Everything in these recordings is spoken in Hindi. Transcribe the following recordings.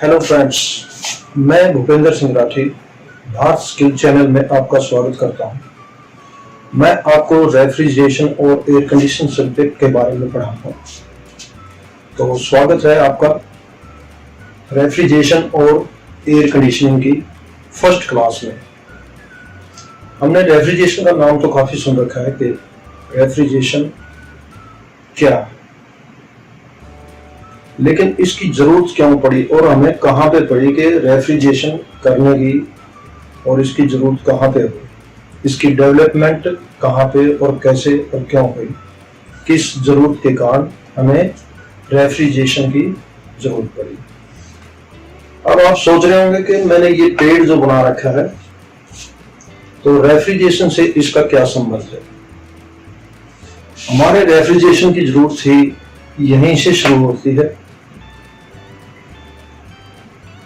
हेलो फ्रेंड्स, मैं भूपेंद्र सिंह राठी भारत स्किल चैनल में आपका स्वागत करता हूं। मैं आपको रेफ्रिजरेशन और एयर कंडीशन सब्जेक्ट के बारे में पढ़ाता हूं। तो स्वागत है आपका रेफ्रिजरेशन और एयर कंडीशनिंग की फर्स्ट क्लास में। हमने रेफ्रिजरेशन का नाम तो काफी सुन रखा है कि रेफ्रिजरेशन क्या है, लेकिन इसकी जरूरत क्यों पड़ी और हमें कहाँ पे पड़ी कि रेफ्रिजरेशन करने की, और इसकी जरूरत कहाँ पे हुई, इसकी डेवलपमेंट कहाँ पे और कैसे और क्यों हुई, किस जरूरत के कारण हमें रेफ्रिजरेशन की जरूरत पड़ी। अब आप सोच रहे होंगे कि मैंने ये पेड़ जो बना रखा है, तो रेफ्रिजरेशन से इसका क्या संबंध है। हमारे रेफ्रिजरेशन की जरूरत ही यहीं से शुरू होती है।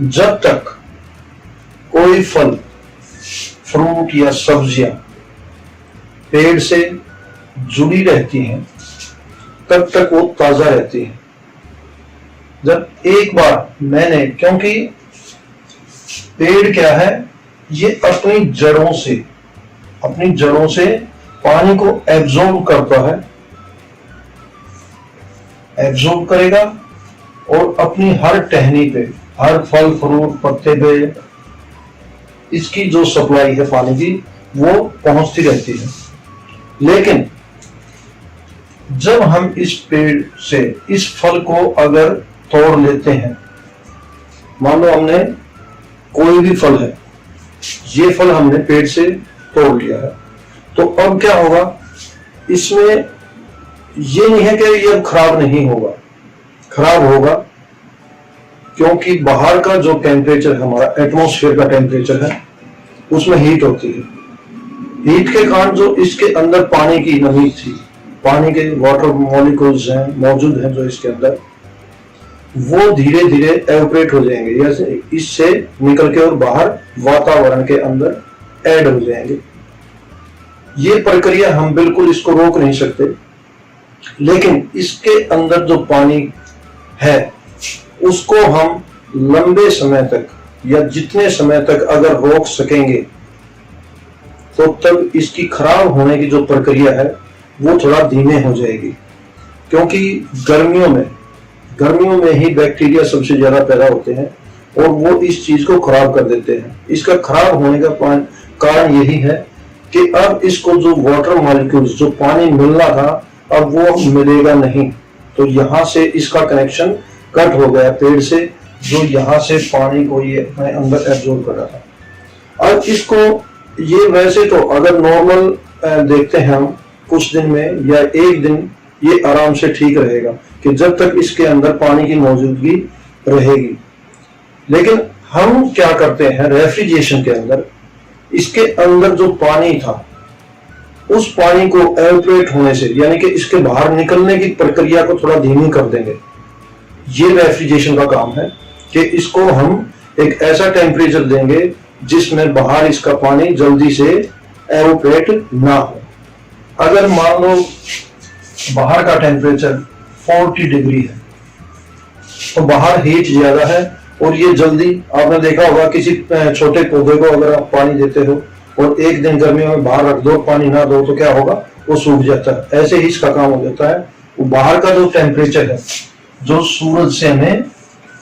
जब तक कोई फल, फ्रूट या सब्जियां पेड़ से जुड़ी रहती हैं, तब तक वो ताजा रहती हैं। जब एक बार मैंने, क्योंकि पेड़ क्या है, ये अपनी जड़ों से पानी को एब्जॉर्ब करता है, एब्जॉर्ब करेगा और अपनी हर टहनी पे, हर फल फ्रूट पत्ते पे इसकी जो सप्लाई है पानी की, वो पहुंचती रहती है। लेकिन जब हम इस पेड़ से इस फल को अगर तोड़ लेते हैं, मान लो हमने कोई भी फल है, ये फल हमने पेड़ से तोड़ लिया है, तो अब क्या होगा, इसमें ये नहीं है कि ये अब खराब नहीं होगा, खराब होगा, क्योंकि बाहर का जो टेम्परेचर है, हमारा एटमॉस्फेयर का टेम्परेचर है, उसमें हीट होती है। हीट के कारण जो इसके अंदर पानी की नमी थी, पानी के वाटर मॉलिक्यूल्स हैं मौजूद हैं जो इसके अंदर, वो धीरे धीरे एवपोरेट हो जाएंगे, जैसे इससे निकल के और बाहर वातावरण के अंदर ऐड हो जाएंगे। ये प्रक्रिया हम बिल्कुल इसको रोक नहीं सकते, लेकिन इसके अंदर जो पानी है उसको हम लंबे समय तक या जितने समय तक अगर रोक सकेंगे, तो तब इसकी खराब होने की जो प्रक्रिया है वो थोड़ा धीमे हो जाएगी। क्योंकि गर्मियों में ही बैक्टीरिया सबसे ज्यादा पैदा होते हैं और वो इस चीज को खराब कर देते हैं। इसका खराब होने का कारण यही है कि अब इसको जो वाटर मॉलिक्यूल्स, जो पानी मिलना था, अब वो मिलेगा नहीं। तो यहाँ से इसका कनेक्शन कट हो गया पेड़ से, जो यहाँ से पानी को ये अपने अंदर एब्जॉर्ब कर रहा था। अब इसको ये, वैसे तो अगर नॉर्मल देखते हैं हम, कुछ दिन में या एक दिन ये आराम से ठीक रहेगा कि जब तक इसके अंदर पानी की मौजूदगी रहेगी। लेकिन हम क्या करते हैं रेफ्रिजरेशन के अंदर, इसके अंदर जो पानी था उस पानी को एवपोरेट होने से, यानी कि इसके बाहर निकलने की प्रक्रिया को थोड़ा धीमी कर देंगे। ये रेफ्रिजरेशन का काम है कि इसको हम एक ऐसा टेम्परेचर देंगे जिसमें बाहर इसका पानी जल्दी से एवपोरेट ना हो। अगर मान लो बाहर का टेम्परेचर 40 डिग्री है, तो बाहर हीट ज्यादा है और ये जल्दी, आपने देखा होगा किसी छोटे पौधे को अगर आप पानी देते हो और एक दिन गर्मियों में बाहर रख दो, पानी ना दो, तो क्या होगा, वो सूख जाता है। ऐसे ही इसका काम हो जाता है। वो बाहर का जो टेम्परेचर है, जो सूरज से हमें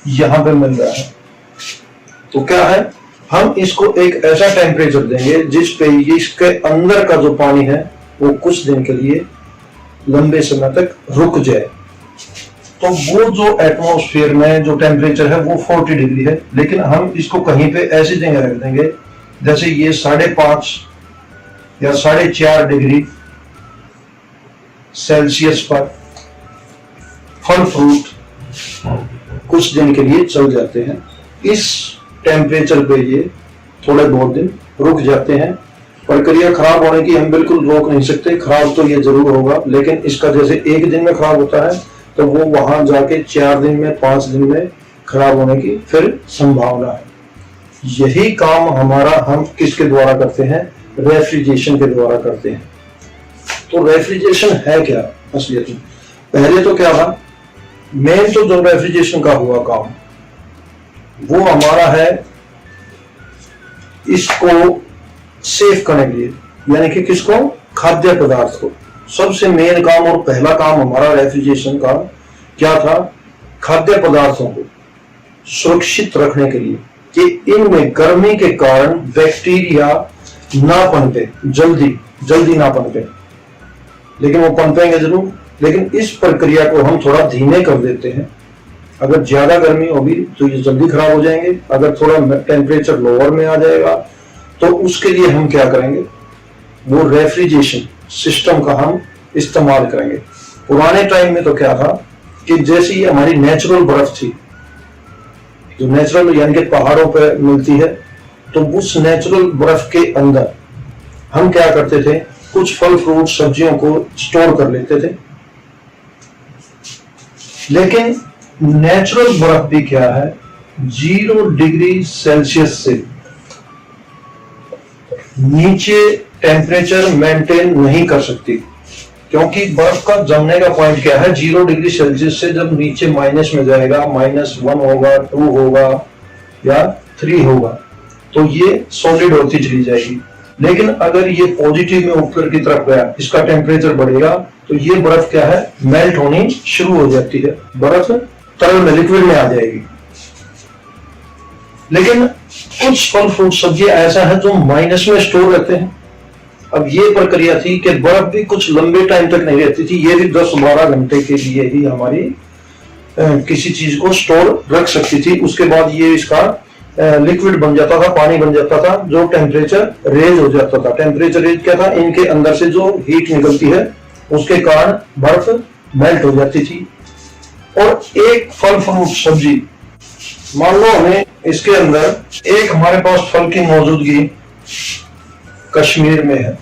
यहाँ पे मिल रहा है, तो क्या है, हम इसको एक ऐसा टेम्परेचर देंगे जिस पे इसके अंदर का जो पानी है वो कुछ दिन के लिए लंबे समय तक रुक जाए। तो वो जो एटमॉस्फेयर में जो टेम्परेचर है वो 40 डिग्री है, लेकिन हम इसको कहीं पे ऐसी जगह रख देंगे जैसे ये 5.5 या 4.5 डिग्री सेल्सियस पर फल फ्रूट कुछ दिन के लिए चल जाते हैं। इस टेम्परेचर पे ये थोड़े बहुत दिन रुक जाते हैं। प्रक्रिया खराब होने की हम बिल्कुल रोक नहीं सकते, खराब तो ये जरूर होगा, लेकिन इसका जैसे एक दिन में खराब होता है, तो वो वहां जाके 4 दिन में, 5 दिन में खराब होने की फिर संभावना है। यही काम हमारा हम किसके द्वारा करते हैं, रेफ्रिजरेशन के द्वारा करते हैं। तो रेफ्रिजरेशन है क्या असलियत में? पहले तो क्या था, मेन तो जो रेफ्रिजरेशन का हुआ काम, वो हमारा है इसको सेव करने के लिए, यानी कि किसको, खाद्य पदार्थ को। सबसे मेन काम और पहला काम हमारा रेफ्रिजरेशन का क्या था, खाद्य पदार्थों को सुरक्षित रखने के लिए कि इनमें गर्मी के कारण बैक्टीरिया ना पनपे, जल्दी ना पनपे, लेकिन वो पनपेंगे जरूर, लेकिन इस प्रक्रिया को हम थोड़ा धीमे कर देते हैं। अगर ज्यादा गर्मी होगी तो ये जल्दी खराब हो जाएंगे, अगर थोड़ा टेम्परेचर लोअर में आ जाएगा तो उसके लिए हम क्या करेंगे, वो रेफ्रिजरेशन सिस्टम का हम इस्तेमाल करेंगे। पुराने टाइम में तो क्या था कि जैसी ये हमारी नेचुरल बर्फ थी, जो नेचुरल यानी कि पहाड़ों पर मिलती है, तो उस नेचुरल बर्फ के अंदर हम क्या करते थे, कुछ फल फ्रूट सब्जियों को स्टोर कर लेते थे। लेकिन नेचुरल बर्फ भी क्या है, 0 डिग्री सेल्सियस से नीचे टेम्परेचर मेंटेन नहीं कर सकती, क्योंकि बर्फ का जमने का पॉइंट क्या है, 0 डिग्री सेल्सियस से जब नीचे माइनस में जाएगा, -1 होगा, 2 होगा या 3 होगा, तो ये सॉलिड होती चली जाएगी। लेकिन अगर ये पॉजिटिव में ऊपर की तरफ गया, इसका टेम्परेचर बढ़ेगा, तो ये बर्फ क्या है, मेल्ट होनी शुरू हो जाती है, बर्फ तरल में, लिक्विड में आ जाएगी। लेकिन कुछ फल फ्रूट सब्जियां ऐसा है जो माइनस में स्टोर रहते हैं। अब ये प्रक्रिया थी कि बर्फ भी कुछ लंबे टाइम तक नहीं रहती थी, ये भी 10-12 घंटे के लिए ही हमारी किसी चीज को स्टोर रख सकती थी। उसके बाद ये इसका लिक्विड बन जाता था, पानी बन जाता था, जो टेम्परेचर रेज हो जाता था। टेम्परेचर रेज क्या था, इनके अंदर से जो हीट निकलती है उसके कारण बर्फ मेल्ट हो जाती थी। और एक फल फ्रूट सब्जी, मान लो हमें इसके अंदर एक हमारे पास फल की मौजूदगी कश्मीर में है।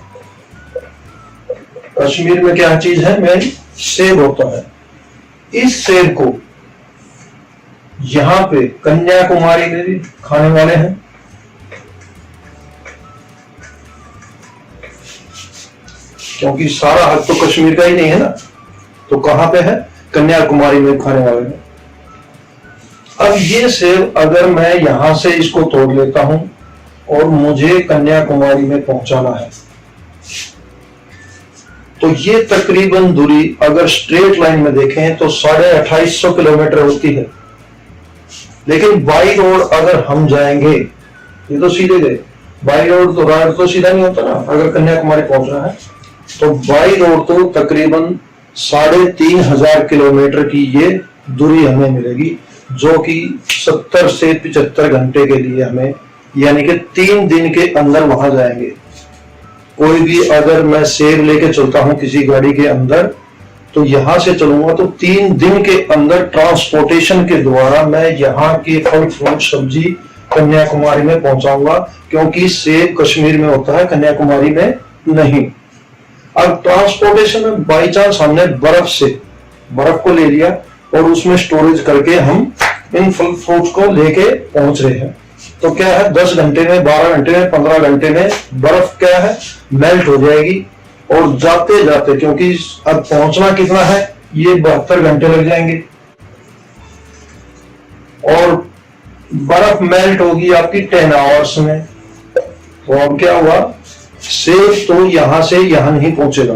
कश्मीर में क्या चीज है, मेन सेब होता है। इस सेब को यहां पे कन्याकुमारी में भी खाने वाले हैं, क्योंकि सारा हक तो कश्मीर का ही नहीं है ना, तो कहां पे है, कन्याकुमारी में खाने वाले हैं। अब ये सेब अगर मैं यहां से इसको तोड़ लेता हूं और मुझे कन्याकुमारी में पहुंचाना है, तो ये तकरीबन दूरी अगर स्ट्रेट लाइन में देखें तो 2850 किलोमीटर होती है। लेकिन बाई रोड अगर हम जाएंगे, ये तो सीधे गए, बाई रोड तो राइड तो सीधा नहीं होता ना, अगर कन्याकुमारी पहुंचना है तो बाई रोड तो तकरीबन 3500 किलोमीटर की ये दूरी हमें मिलेगी, जो कि 70 से 75 घंटे के लिए हमें, यानी कि 3 दिन के अंदर वहां जाएंगे। कोई भी अगर मैं सेब लेके चलता हूं किसी गाड़ी के अंदर, तो यहां से चलूंगा तो 3 दिन के अंदर ट्रांसपोर्टेशन के द्वारा मैं यहाँ के फल फ्रूट सब्जी कन्याकुमारी में पहुंचाऊंगा, क्योंकि सेब कश्मीर में होता है, कन्याकुमारी में नहीं। अब ट्रांसपोर्टेशन में बाई चांस हमने बर्फ को ले लिया और उसमें स्टोरेज करके हम इन फल फ्रूट को लेके पहुंच रहे हैं, तो क्या है, 10 घंटे में, 12 घंटे में, 15 घंटे में बर्फ क्या है, मेल्ट हो जाएगी। और जाते जाते, क्योंकि अब पहुंचना कितना है, ये 72 घंटे लग जाएंगे, और बर्फ मेल्ट होगी आपकी 10 आवर्स में। तो अब क्या हुआ, सेब तो यहां से यहां नहीं पहुंचेगा।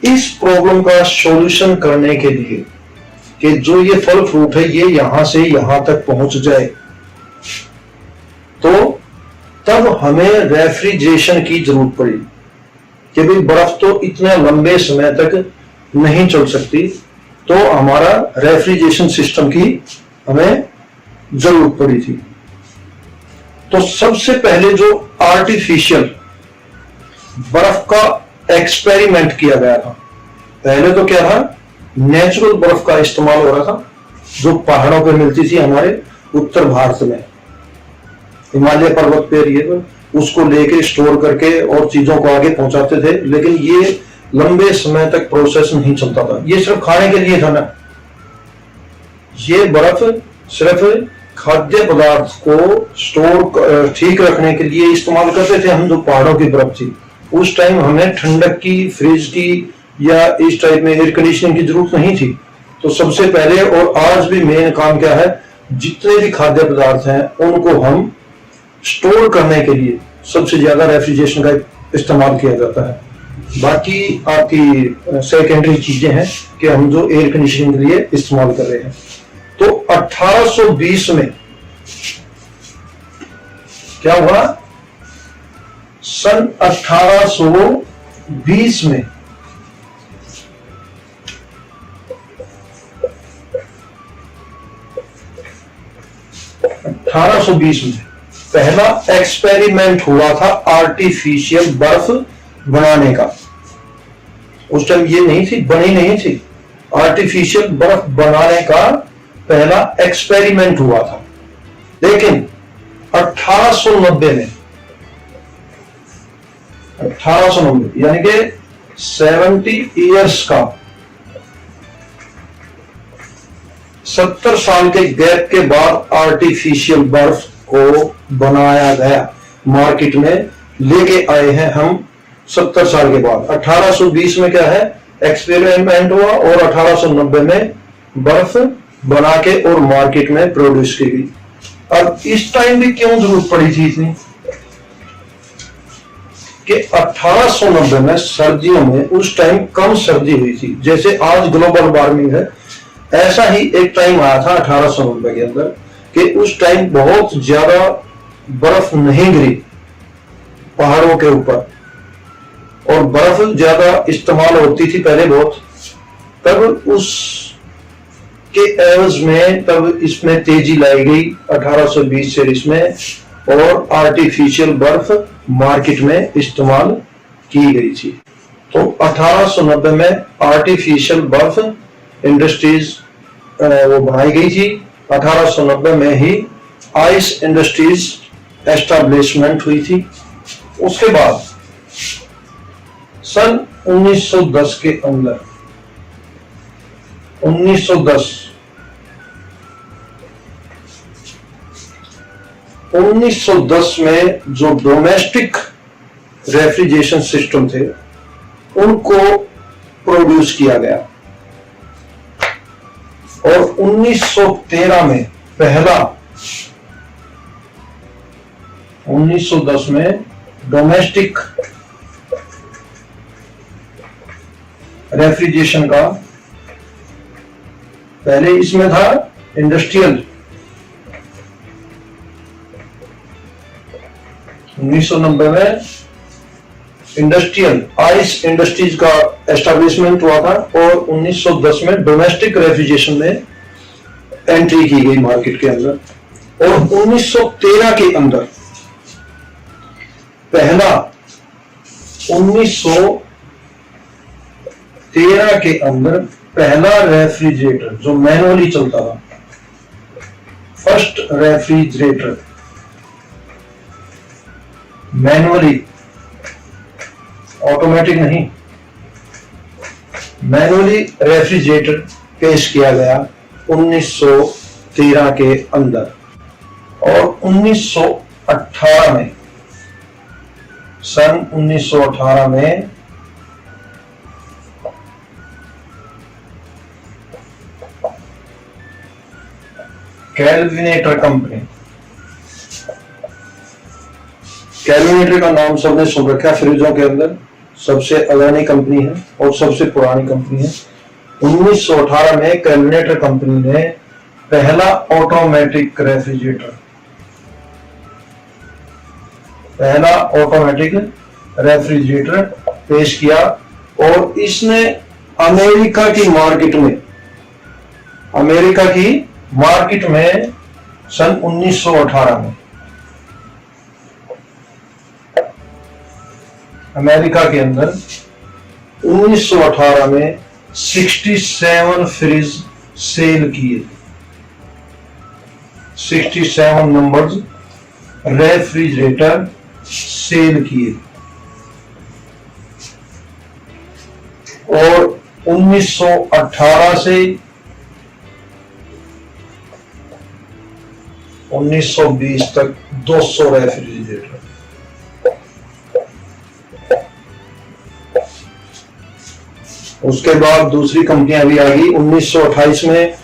इस प्रॉब्लम का सॉल्यूशन करने के लिए कि जो ये फल फ्रूट है ये यहां से यहां तक पहुंच जाए, तो तब हमें रेफ्रिजरेशन की जरूरत पड़ी कि भाई बर्फ तो इतने लंबे समय तक नहीं चल सकती, तो हमारा रेफ्रिजरेशन सिस्टम की हमें जरूरत पड़ी थी। तो सबसे पहले जो आर्टिफिशियल बर्फ का एक्सपेरिमेंट किया गया था, पहले तो क्या था, नेचुरल बर्फ का इस्तेमाल हो रहा था, जो पहाड़ों पर मिलती थी हमारे उत्तर भारत में, हिमालय पर्वत पे एरिया पर, उसको लेके स्टोर करके और चीजों को आगे पहुंचाते थे। लेकिन ये लंबे समय तक प्रोसेस नहीं चलता था, ये सिर्फ खाने के लिए था ना, ये बर्फ सिर्फ खाद्य पदार्थ को स्टोर ठीक रखने के लिए इस्तेमाल करते थे हम। जो पहाड़ों की बर्फ थी उस टाइम हमें ठंडक की, फ्रिज की या इस टाइप में एयर कंडीशनिंग की जरूरत नहीं थी। तो सबसे पहले और आज भी मेन काम क्या है, जितने भी खाद्य पदार्थ हैं उनको हम स्टोर करने के लिए सबसे ज्यादा रेफ्रिजरेशन का इस्तेमाल किया जाता है। बाकी आपकी सेकेंडरी चीजें हैं कि हम जो एयर कंडीशनिंग के लिए इस्तेमाल कर रहे हैं। तो 1820 में क्या हुआ? सन 1820 में पहला एक्सपेरिमेंट हुआ था आर्टिफिशियल बर्फ बनाने का। उस टाइम ये नहीं थी, बनी नहीं थी। आर्टिफिशियल बर्फ बनाने का पहला एक्सपेरिमेंट हुआ था। लेकिन 1890 में 1890 यानी कि 70 इयर्स का 70 साल के गैप के बाद आर्टिफिशियल बर्फ को बनाया गया, मार्केट में लेके आए हैं हम 70 साल के बाद। 1820 में क्या है? एक्सपेरिमेंट हुआ और 1890 में बर्फ बना के और मार्केट में प्रोड्यूस की गई। अब इस टाइम भी क्यों जरूरत पड़ी थी इतनी? कि 1890 में सर्दियों में उस टाइम कम सर्दी हुई थी। जैसे आज ग्लोबल वार्मिंग है, ऐसा ही एक टाइम आया था 1890 के अंदर कि उस टाइम बहुत ज्यादा बर्फ नहीं गिरी पहाड़ों के ऊपर और बर्फ ज्यादा इस्तेमाल होती थी पहले बहुत। तब उस के एवज में तब इसमें तेजी लाई गई 1820 से इसमें, और आर्टिफिशियल बर्फ मार्केट में इस्तेमाल की गई थी। तो 1890 में आर्टिफिशियल बर्फ इंडस्ट्रीज वो बनाई गई थी। 1890 में ही आइस इंडस्ट्रीज एस्टैब्लिशमेंट हुई थी। उसके बाद सन 1910 के अंदर 1910 में जो डोमेस्टिक रेफ्रिजरेशन सिस्टम थे उनको प्रोड्यूस किया गया और 1913 में पहला 1910 में डोमेस्टिक रेफ्रिजरेशन का, पहले इसमें था इंडस्ट्रियल। 1990 में इंडस्ट्रियल आइस इंडस्ट्रीज का एस्टैब्लिशमेंट हुआ था और 1910 में डोमेस्टिक रेफ्रिजरेशन में एंट्री की गई मार्केट के अंदर। और 1913 के अंदर पहला 1913 के अंदर पहला रेफ्रिजरेटर जो मैनुअली चलता था, फर्स्ट रेफ्रिजरेटर मैनुअली, ऑटोमेटिक नहीं, मैनुअली रेफ्रिजरेटर पेश किया गया 1913 के अंदर। और 1918 में सन 1918 में कैलविनेटर कंपनी, कैलविनेटर का नाम सबने सुन रखा है, फ्रिजों के अंदर सबसे अग्रणी कंपनी है और सबसे पुरानी कंपनी है। 1918 में कैलविनेटर कंपनी ने पहला ऑटोमेटिक रेफ्रिजरेटर, पहला ऑटोमेटिक रेफ्रिजरेटर पेश किया और इसने अमेरिका की मार्केट में सन 1918 में अमेरिका के अंदर 1918 में 67 फ्रिज सेल किए, 67 नंबर्स रेफ्रिजरेटर सेल किए। और 1918 से 1920 तक 200 रेफ्रिजरेटर। उसके बाद दूसरी कंपनियां भी आ गई। 1928 में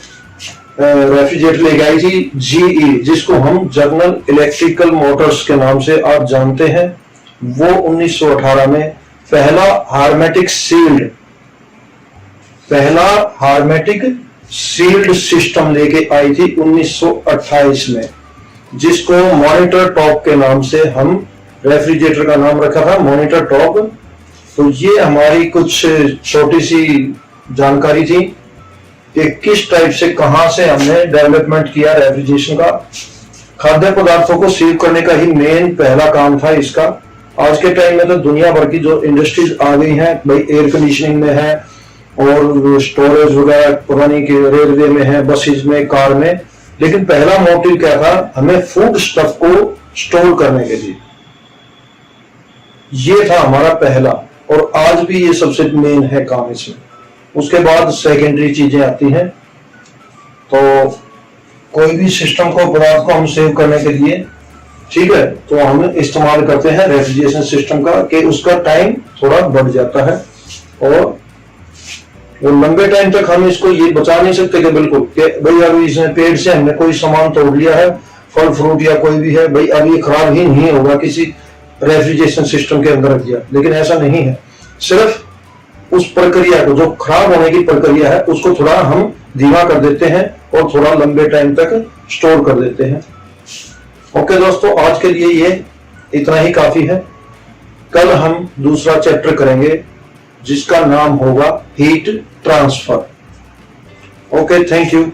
रेफ्रिजरेटर लेके आई थी जीई, जिसको हम जनरल इलेक्ट्रिकल मोटर्स के नाम से आप जानते हैं। वो 1918 में पहला हार्मेटिक सील्ड सिस्टम लेके आई थी 1928 में, जिसको मॉनिटर टॉप के नाम से हम रेफ्रिजरेटर का नाम रखा था, मॉनिटर टॉप। तो ये हमारी कुछ छोटी सी जानकारी थी कि किस टाइप से, कहां से हमने डेवलपमेंट किया रेफ्रिजरेशन का। खाद्य पदार्थों को सील करने का ही मेन पहला काम था इसका। आज के टाइम में तो दुनिया भर की जो इंडस्ट्रीज आ गई हैं भाई, एयर कंडीशनिंग में है और स्टोरेज वगैरह पुरानी की रेलवे में है, बसेज में, कार में। लेकिन पहला मोटिव क्या था, हमें फूड स्टफ को स्टोर करने के लिए, ये था हमारा पहला, और आज भी ये सबसे मेन है काम इसमें। उसके बाद सेकेंडरी चीजें आती हैं। तो कोई भी सिस्टम को, पदार्थ को हम सेव करने के लिए, ठीक है, तो हम इस्तेमाल करते हैं रेफ्रिजरेशन सिस्टम का, कि उसका टाइम थोड़ा बढ़ जाता है। और वो लंबे टाइम तक हम इसको ये बचा नहीं सकते कि बिल्कुल कि भाई अभी इसमें पेड़ से हमने कोई सामान तोड़ लिया है, फल फ्रूट या कोई भी है भाई, अब ये खराब ही नहीं होगा किसी रेफ्रिजरेशन सिस्टम के अंदर रख दिया। लेकिन ऐसा नहीं है, सिर्फ उस प्रक्रिया को, जो खराब होने की प्रक्रिया है, उसको थोड़ा हम धीमा कर देते हैं और थोड़ा लंबे टाइम तक स्टोर कर देते हैं। ओके दोस्तों, आज के लिए ये इतना ही काफी है। कल हम दूसरा चैप्टर करेंगे जिसका नाम होगा heat transfer. Okay, thank you.